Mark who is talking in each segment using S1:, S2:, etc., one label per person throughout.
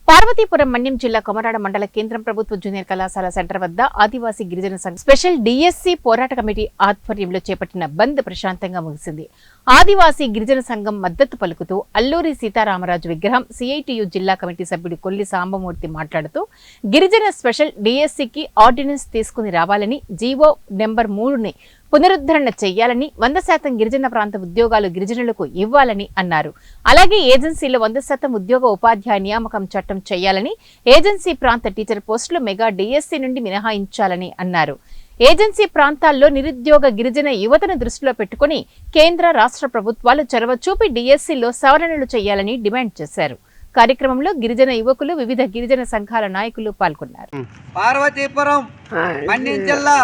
S1: పార్వతీపురం మన్యం జిల్లా కొమరాడ మండల కేంద్రం ప్రభుత్వ జూనియర్ కళాశాల సెంటర్ వద్ద ఆదివాసీ గిరిజన సంఘం స్పెషల్ డిఎస్సి పోరాట కమిటీ ఆధ్వర్యంలో చేపట్టిన బంద్ ప్రశాంతంగా ముగిసింది. ఆదివాసీ గిరిజన సంఘం మద్దతు పలుకుతూ అల్లూరి సీతారామరాజు విగ్రహం సిఐటియు జిల్లా కమిటీ సభ్యుడు కొల్లి సాంబమూర్తి మాట్లాడుతూ గిరిజన స్పెషల్ డిఎస్సికి ఆర్డినెన్స్ తీసుకుని రావాలని, జీవో నెంబర్ 3ని పునరుద్ధరణ చేయాలని, 100% గిరిజన ప్రాంత ఉద్యోగాలు గిరిజనులకు ఇవ్వాలని అన్నారు. అలాగే ఏజెన్సీలో 100% ఉద్యోగ ఉపాధ్యాయ నియామకం చట్టం చేయాలని, ఏజెన్సీ ప్రాంత టీచర్ పోస్టులు మెగా డిఎస్సి నుండి మినహాయించాలని అన్నారు. ఏజెన్సీ ప్రాంతాల్లో నిరుద్యోగ గిరిజన యువతను దృష్టిలో పెట్టుకుని కేంద్ర రాష్ట్ర ప్రభుత్వాలు చొరవ చూపి డిఎస్సిలో సవరణలు చేయాలని డిమాండ్ చేశారు. కార్యక్రమంలో గిరిజన యువకులు, వివిధ గిరిజన సంఘాల నాయకులు పాల్గొన్నారు.
S2: పార్వతీపురం మన్యం జిల్లా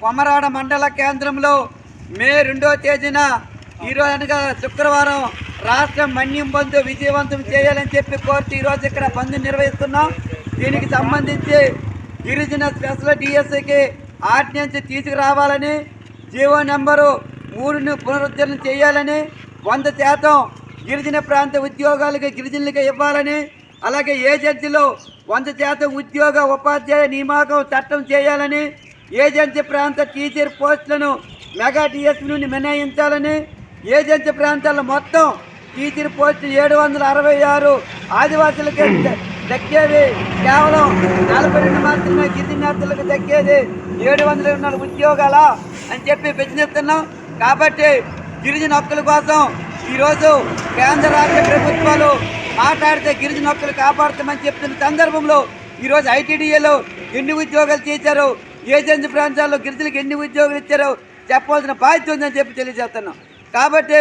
S2: కొమరాడ మండల కేంద్రంలో మే 2వ తేదీన ఈరోజు అనగా శుక్రవారం రాష్ట్రం మన్యం బంద్ విజయవంతం చేయాలని చెప్పి కోర్టు ఈరోజు ఇక్కడ బంద్ నిర్వహిస్తున్నాం. దీనికి సంబంధించి గిరిజన స్పెషల్ డిఎస్సికి ఆర్డినెన్స్ తీసుకురావాలని, జీవో నెంబరు 3ను పునరుద్ధరణ చేయాలని, 100% గిరిజన ప్రాంత ఉద్యోగాలకు గిరిజనులకు ఇవ్వాలని, అలాగే ఏజెన్సీలో 100% ఉద్యోగ ఉపాధ్యాయ నియామకం చట్టం చేయాలని, ఏజెన్సీ ప్రాంత టీచర్ పోస్టులను మెగా డిఎస్సి నుండి మినహాయించాలని, ఏజెన్సీ ప్రాంతాల్లో మొత్తం టీచర్ పోస్టులు 766 ఆదివాసులకే దక్కేది కేవలం 42 మాత్రమే గిరిజనేతలకు దక్కేది 724 ఉద్యోగాలా అని చెప్పి ప్రశ్నిస్తున్నాం. కాబట్టి గిరిజన హక్కుల కోసం ఈరోజు కేంద్ర రాష్ట్ర ప్రభుత్వాలు మాట్లాడితే గిరిజన హక్కులు కాపాడుతామని చెప్తున్న సందర్భంలో ఈరోజు ఐటీడీఏలో ఎన్ని ఉద్యోగాలు చేశారు, ఏజెన్సీ ప్రాంతాల్లో గిరిజనులకు ఎన్ని ఉద్యోగాలు ఇచ్చారో చెప్పాల్సిన బాధ్యత ఉందని చెప్పి తెలియజేస్తున్నాం. కాబట్టి